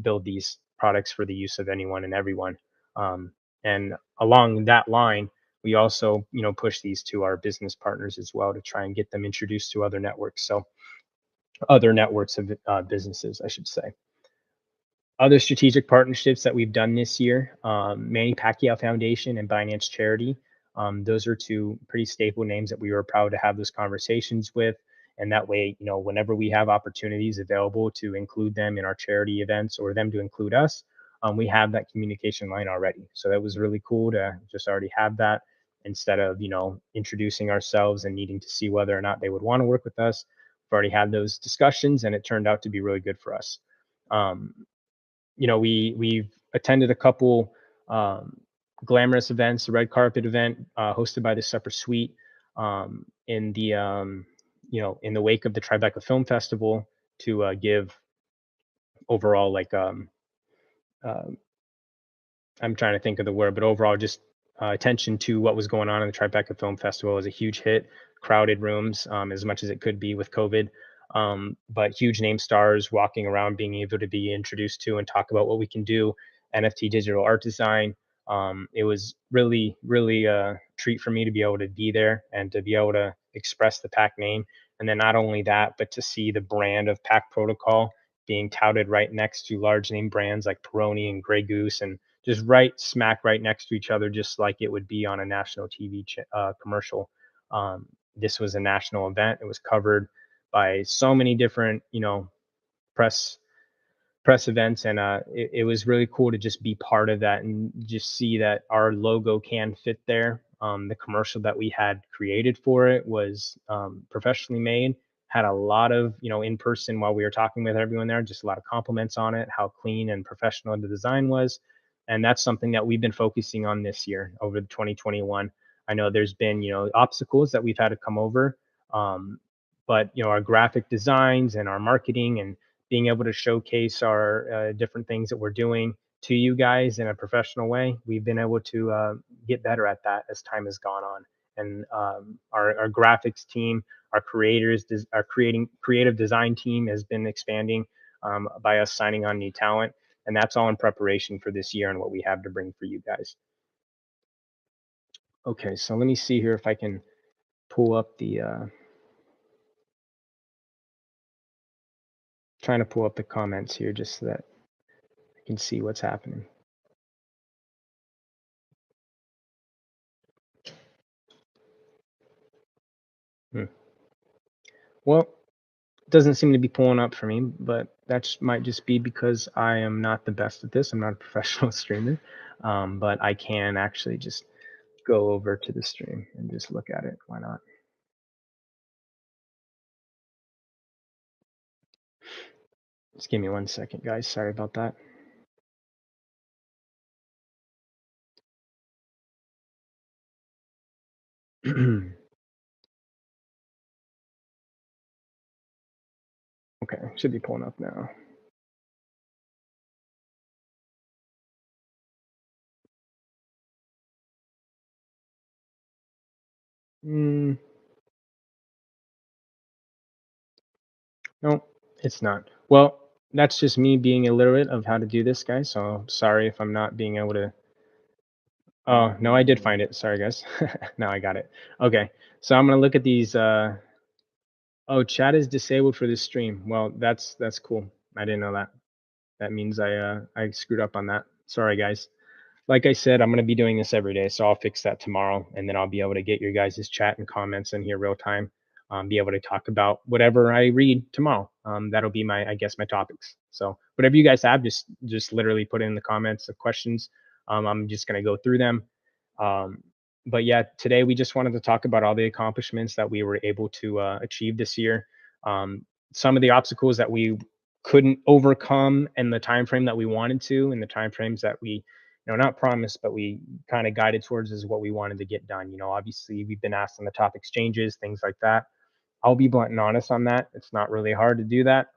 build these products for the use of anyone and everyone. And along that line, we also push these to our business partners as well to try and get them introduced to other networks. So other networks of businesses, I should say. Other strategic partnerships that we've done this year, Manny Pacquiao Foundation and Binance Charity. Those are two pretty staple names that we were proud to have those conversations with. And that way, whenever we have opportunities available to include them in our charity events or them to include us, we have that communication line already. So that was really cool to just already have that instead of, introducing ourselves and needing to see whether or not they would want to work with us. We've already had those discussions and it turned out to be really good for us. We've attended a couple glamorous events, a red carpet event hosted by the Supper Suite in the in the wake of the Tribeca Film Festival to give overall I'm trying to think of the word, but overall just attention to what was going on in the Tribeca Film Festival. It was a huge hit, crowded rooms as much as it could be with COVID. But huge name stars walking around, being able to be introduced to and talk about what we can do, NFT digital art design. It was really, really a treat for me to be able to be there and to be able to express the PAC name. And then not only that, but to see the brand of PAC Protocol being touted right next to large name brands like Peroni and Grey Goose and just right smack right next to each other, just like it would be on a national TV commercial. This was a national event. It was covered by so many different, press press events, and it was really cool to just be part of that and just see that our logo can fit there. The commercial that we had created for it was professionally made, had a lot of, in person while we were talking with everyone there, just a lot of compliments on it, how clean and professional the design was. And that's something that we've been focusing on this year over the 2021. I know there's been, obstacles that we've had to come over. But our graphic designs and our marketing and being able to showcase our different things that we're doing to you guys in a professional way, we've been able to get better at that as time has gone on. And our graphics team, our creators, our creative design team has been expanding by us signing on new talent. And that's all in preparation for this year and what we have to bring for you guys. Okay, so let me see here if I can pull up the trying to pull up the comments here just so that I can see what's happening. Hmm. Well, it doesn't seem to be pulling up for me, but that might just be because I am not the best at this. I'm not a professional streamer, but I can actually just go over to the stream and just look at it. Why not? Just give me 1 second, guys. Sorry about that. Okay, should be pulling up now. Mm, no, it's not. Well, that's just me being illiterate of how to do this, guys. So sorry if I'm not being able to. Oh, no, I did find it. Sorry, guys. Now I got it. Okay, so I'm gonna look at these. Oh, chat is disabled for this stream. Well, that's cool. I didn't know that. That means I screwed up on that. Sorry, guys. Like I said, I'm gonna be doing this every day, so I'll fix that tomorrow, and then I'll be able to get your guys' chat and comments in here real time. Be able to talk about whatever I read tomorrow. That'll be my, I guess, my topics. So whatever you guys have, just literally put it in the comments of questions. I'm just gonna go through them. Um, but yeah, today we just wanted to talk about all the accomplishments that we were able to achieve this year. Some of the obstacles that we couldn't overcome in the time frame that we wanted to, in the time frames that we, not promised, but we kind of guided towards is what we wanted to get done. Obviously we've been asked on the top exchanges, things like that. I'll be blunt and honest on that. It's not really hard to do that.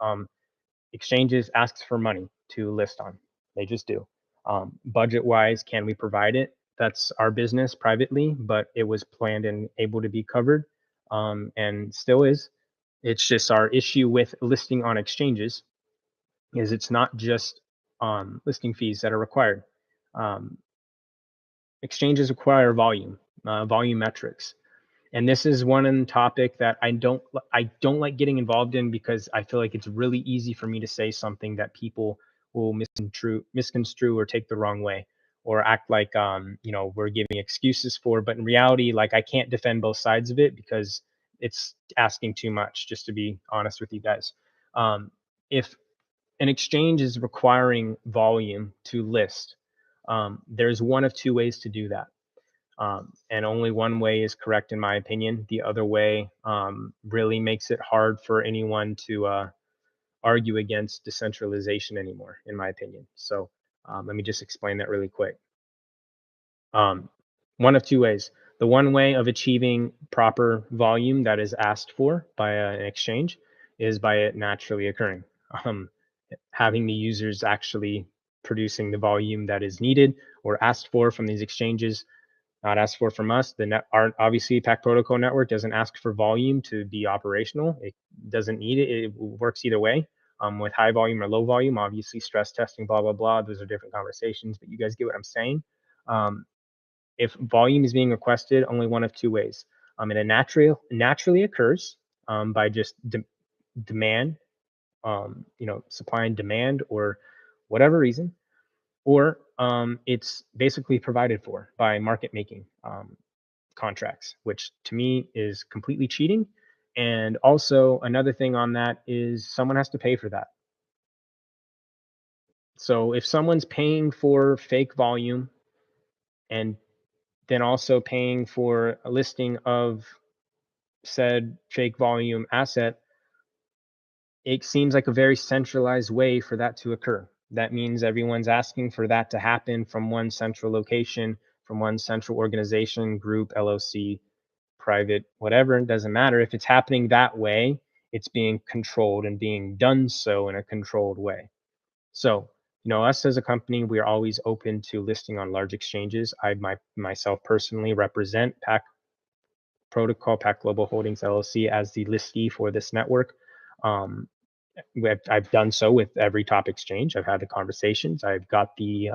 Exchanges asks for money to list on. They just do. Budget wise, can we provide it? That's our business privately, but it was planned and able to be covered, and still is. It's just our issue with listing on exchanges is it's not just listing fees that are required. Um, Exchanges require volume, volume metrics, and this is one topic that I don't like getting involved in because I feel like it's really easy for me to say something that people will misconstrue or take the wrong way, or act like we're giving excuses for. But in reality, like, I can't defend both sides of it because it's asking too much. Just to be honest with you guys, if an exchange is requiring volume to list, there's one of two ways to do that. And only one way is correct, in my opinion. The other way really makes it hard for anyone to argue against decentralization anymore, in my opinion. So let me just explain that really quick. Um, One of two ways. The one way of achieving proper volume that is asked for by an exchange is by it naturally occurring. Um, Having the users actually producing the volume that is needed or asked for from these exchanges, not asked for from us. Obviously PAC Protocol network doesn't ask for volume to be operational. It doesn't need it. It works either way. With high volume or low volume, obviously stress testing, blah blah blah. Those are different conversations, but you guys get what I'm saying. If volume is being requested, only one of two ways. And it naturally occurs by just demand, supply and demand, or whatever reason, or it's basically provided for by market making contracts, which to me is completely cheating. And also another thing on that is someone has to pay for that. So if someone's paying for fake volume and then also paying for a listing of said fake volume asset, it seems like a very centralized way for that to occur. That means everyone's asking for that to happen from one central location, from one central organization, group, LLC, private, whatever. It doesn't matter. If it's happening that way, it's being controlled and being done so in a controlled way. So, us as a company, we're always open to listing on large exchanges. I myself personally represent PAC Protocol, PAC Global Holdings LLC as the listee for this network. I've done so with every top exchange. I've had the conversations. I've got the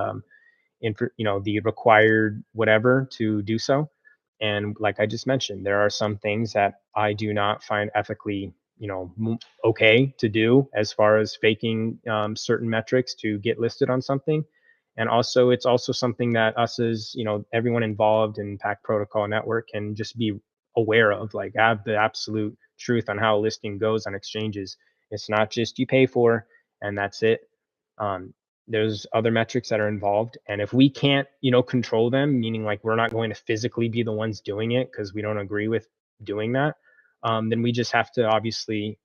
the required whatever to do so. And like I just mentioned, there are some things that I do not find ethically, okay to do as far as faking certain metrics to get listed on something. And also, it's also something that us as everyone involved in PAC Protocol Network can just be aware of, like have the absolute truth on how listing goes on exchanges. It's not just you pay for and that's it. Um, there's other metrics that are involved, and if we can't control them, meaning like we're not going to physically be the ones doing it because we don't agree with doing that, then we just have to obviously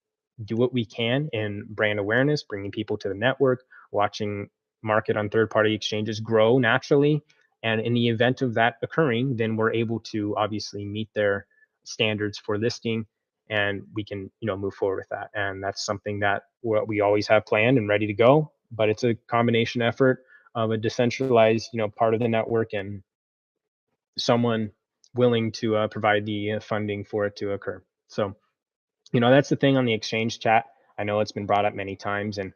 do what we can in brand awareness, bringing people to the network, watching market on third party exchanges grow naturally, and in the event of that occurring, then we're able to obviously meet their standards for listing, and we can move forward with that. And that's something that we always have planned and ready to go, but it's a combination effort of a decentralized part of the network and someone willing to provide the funding for it to occur. So that's the thing on the exchange chat. I know it's been brought up many times, and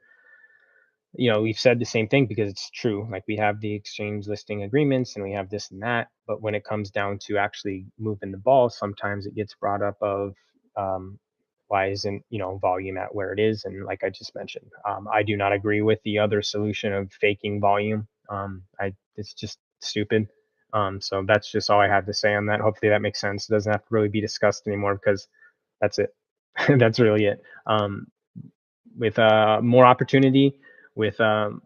we've said the same thing because it's true. Like we have the exchange listing agreements and we have this and that, but when it comes down to actually moving the ball, sometimes it gets brought up of why isn't volume at where it is? And like I just mentioned, I do not agree with the other solution of faking volume. It's just stupid. So that's just all I have to say on that. Hopefully that makes sense. It doesn't have to really be discussed anymore because that's it. That's really it. With more opportunity, with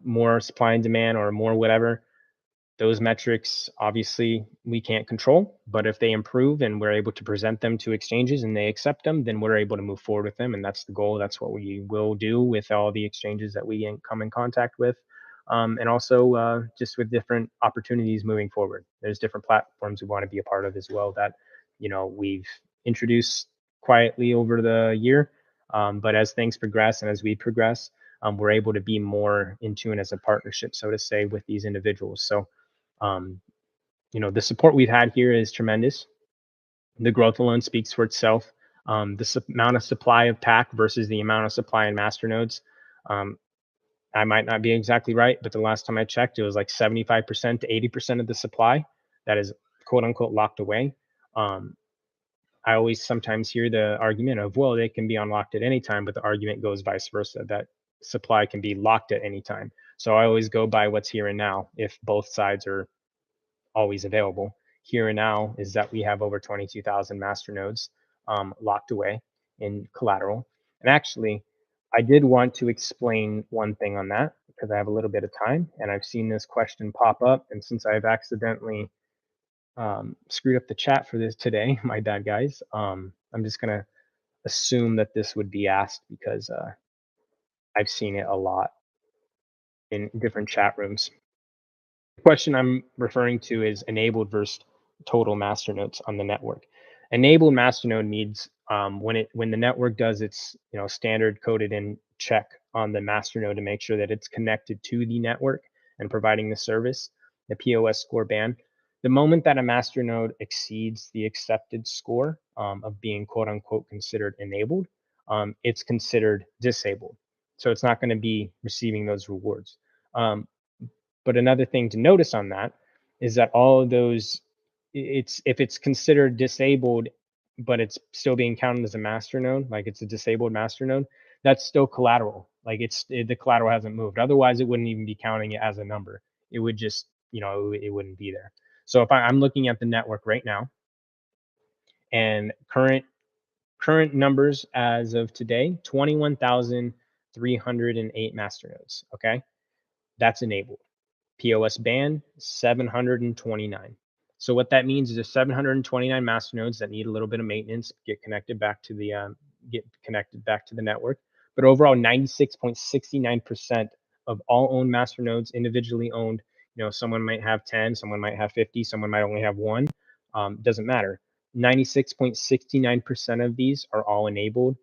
more supply and demand or more whatever, those metrics obviously we can't control, but if they improve and we're able to present them to exchanges and they accept them, then we're able to move forward with them. And that's the goal. That's what we will do with all the exchanges that we come in contact with. And also just with different opportunities moving forward. There's different platforms we want to be a part of as well that, we've introduced quietly over the year. But as things progress and as we progress, we're able to be more in tune as a partnership, so to say, with these individuals. So, the support we've had here is tremendous. The growth alone speaks for itself. The amount of supply of PAC versus the amount of supply in Masternodes, I might not be exactly right, but the last time I checked, it was like 75% to 80% of the supply that is quote unquote locked away. I always sometimes hear the argument of, well, they can be unlocked at any time, but the argument goes vice versa, that supply can be locked at any time. So I always go by what's here and now if both sides are always available. Here and now is that we have over 22,000 masternodes locked away in collateral. And actually, I did want to explain one thing on that because I have a little bit of time and I've seen this question pop up. And since I've accidentally screwed up the chat for this today, my bad, guys, I'm just going to assume that this would be asked because I've seen it a lot in different chat rooms. The question I'm referring to is enabled versus total masternodes on the network. Enabled masternode means when the network does its standard coded in check on the masternode to make sure that it's connected to the network and providing the service, the POS score band. The moment that a masternode exceeds the accepted score of being quote unquote considered enabled, it's considered disabled. So it's not going to be receiving those rewards. But another thing to notice on that is that all of those, if it's considered disabled, but it's still being counted as a masternode, like it's a disabled masternode, that's still collateral. Like the collateral hasn't moved. Otherwise, it wouldn't even be counting it as a number. it would just, it wouldn't be there. So if I'm looking at the network right now, and current numbers as of today, 21,308 masternodes. Okay, that's enabled. POS band 729. So what that means is there's 729 masternodes that need a little bit of maintenance, get connected back to the network. But overall, 96.69% of all owned masternodes, individually owned. Someone might have 10, someone might have 50, someone might only have one. Doesn't matter. 96.69% of these are all enabled,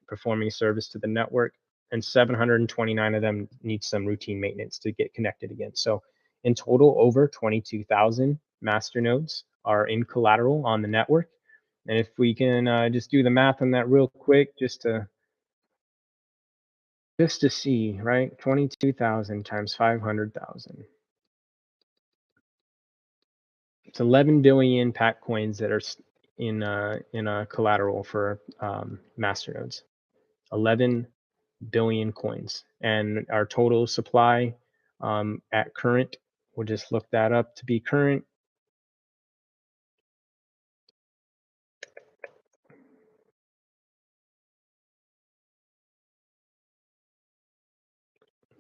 performing service to the network, and 729 of them need some routine maintenance to get connected again. So in total, over 22,000 masternodes are in collateral on the network. And if we can just do the math on that real quick, just to see, right? 22,000 times 500,000. It's 11 billion PAC coins that are in a collateral for masternodes. 11 billion coins, and our total supply at current, we'll just look that up to be current.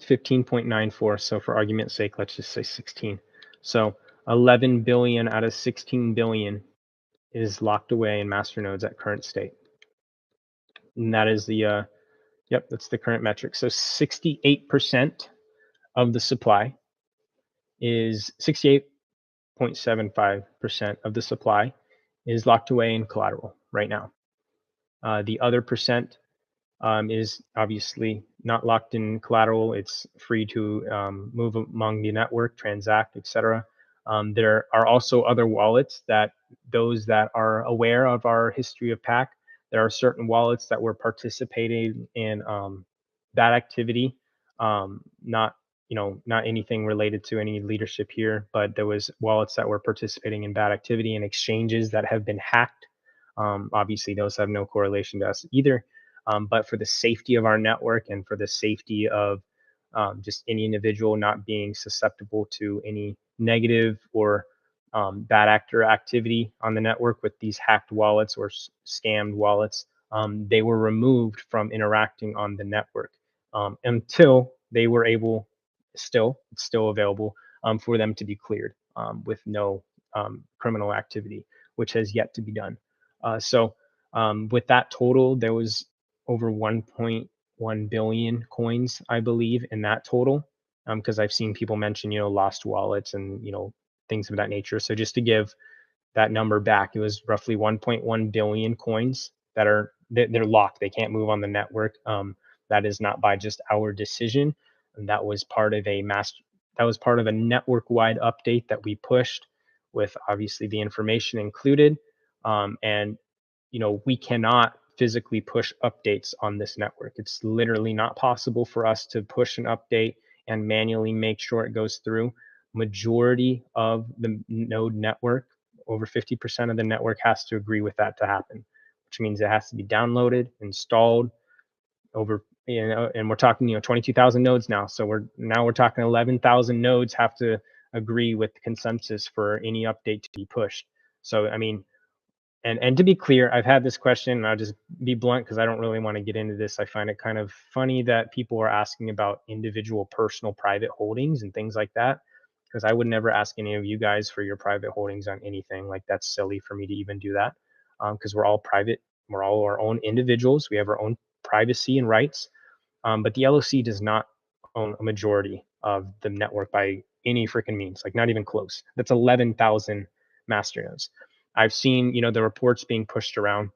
15.94. So for argument's sake, let's just say 16. So 11 billion out of 16 billion is locked away in masternodes at current state. And that is the, yep, that's the current metric. So 68% of the supply is 68.75% of the supply is locked away in collateral right now. The other percent is obviously not locked in collateral. It's free to move among the network, transact, etc. There are also other wallets that those that are aware of our history of PAC, there are certain wallets that were participating in that activity. Not not anything related to any leadership here, but there was wallets that were participating in bad activity and exchanges that have been hacked. Obviously, those have no correlation to us either. But for the safety of our network and for the safety of just any individual not being susceptible to any negative or bad actor activity on the network with these hacked wallets or scammed wallets, they were removed from interacting on the network until they were able, it's still available for them to be cleared with no criminal activity, which has yet to be done. So with that total, there was over 1.1 billion coins, I believe, in that total. Because I've seen people mention, lost wallets and things of that nature. So just to give that number back, it was roughly 1.1 billion coins that they're locked. They can't move on the network. That is not by just our decision. And that was part of a network-wide update that we pushed with obviously the information included. And we cannot physically push updates on this network. It's literally not possible for us to push an update and manually make sure it goes through. Majority of the node network, over 50% of the network, has to agree with that to happen, which means it has to be downloaded, installed over, and we're talking, 22,000 nodes now. So we're talking 11,000 nodes have to agree with consensus for any update to be pushed. So, I mean, and to be clear, I've had this question, and I'll just be blunt because I don't really want to get into this. I find it kind of funny that people are asking about individual personal private holdings and things like that, because I would never ask any of you guys for your private holdings on anything. Like, that's silly for me to even do that, because we're all private. We're all our own individuals. We have our own privacy and rights. But the LOC does not own a majority of the network by any freaking means, like not even close. That's 11,000 masternodes. I've seen, the reports being pushed around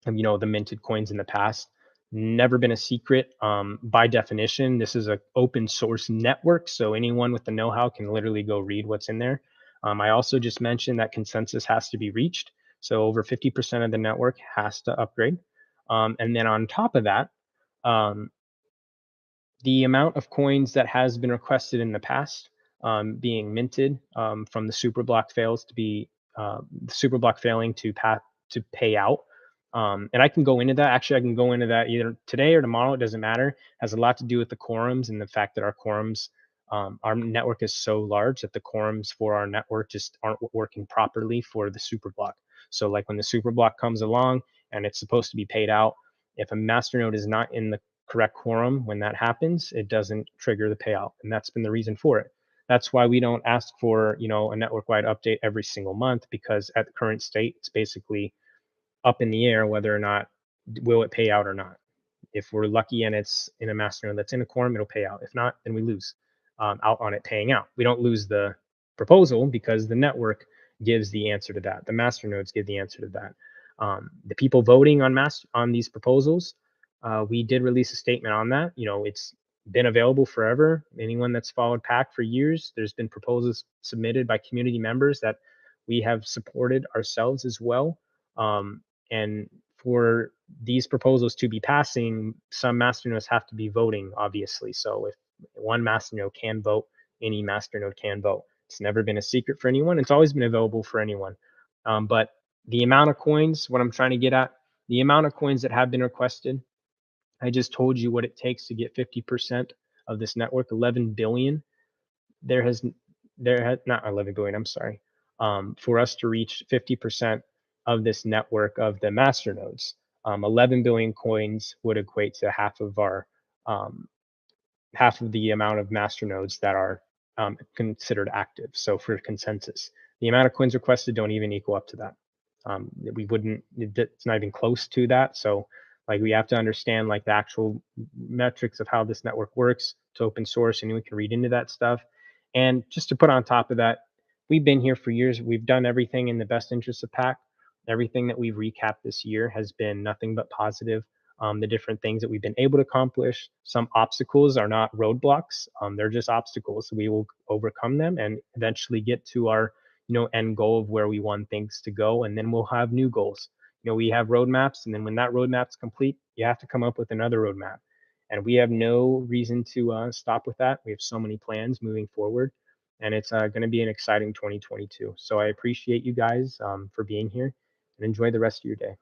of, the minted coins in the past. Never been a secret. By definition, this is an open source network, so anyone with the know-how can literally go read what's in there. I also just mentioned that consensus has to be reached. So over 50% of the network has to upgrade. And then on top of that, the amount of coins that has been requested in the past being minted from the Superblock fails to be the Superblock failing to pay out. And I can go into that. Actually, I can go into that either today or tomorrow. It doesn't matter. It has a lot to do with the quorums and the fact that our quorums Our network is so large that the quorums for our network just aren't working properly for the Superblock. So like when the Superblock comes along and it's supposed to be paid out, if a masternode is not in the correct quorum when that happens, it doesn't trigger the payout, and that's been the reason for it. That's why we don't ask for a network-wide update every single month, because at the current state, it's basically up in the air whether or not will it pay out or not. If we're lucky and it's in a masternode that's in a quorum, it'll pay out. If not, then we lose out on it paying out. We don't lose the proposal because the network gives the answer to that. The masternodes give the answer to that. The people voting on these proposals, we did release a statement on that. It's been available forever. Anyone that's followed PAC for years, there's been proposals submitted by community members that we have supported ourselves as well. And for these proposals to be passing, some masternodes have to be voting, obviously. So if one masternode can vote, any masternode can vote. It's never been a secret for anyone. It's always been available for anyone. But the amount of coins, what I'm trying to get at, the amount of coins that have been requested, I just told you what it takes to get 50% of this network, 11 billion. There has not 11 billion, I'm sorry. For us to reach 50% of this network of the masternodes, 11 billion coins would equate to half of the amount of masternodes that are considered active. So for consensus, the amount of coins requested don't even equal up to that. We wouldn't, it's not even close to that. So like we have to understand like the actual metrics of how this network works. It's open source and we can read into that stuff. And just to put on top of that, we've been here for years. We've done everything in the best interest of PAC. Everything that we've recapped this year has been nothing but positive. The different things that we've been able to accomplish. Some obstacles are not roadblocks. They're just obstacles. We will overcome them and eventually get to our end goal of where we want things to go. And then we'll have new goals. We have roadmaps, and then when that roadmap's complete, you have to come up with another roadmap. And we have no reason to stop with that. We have so many plans moving forward, and it's going to be an exciting 2022. So I appreciate you guys for being here, and enjoy the rest of your day.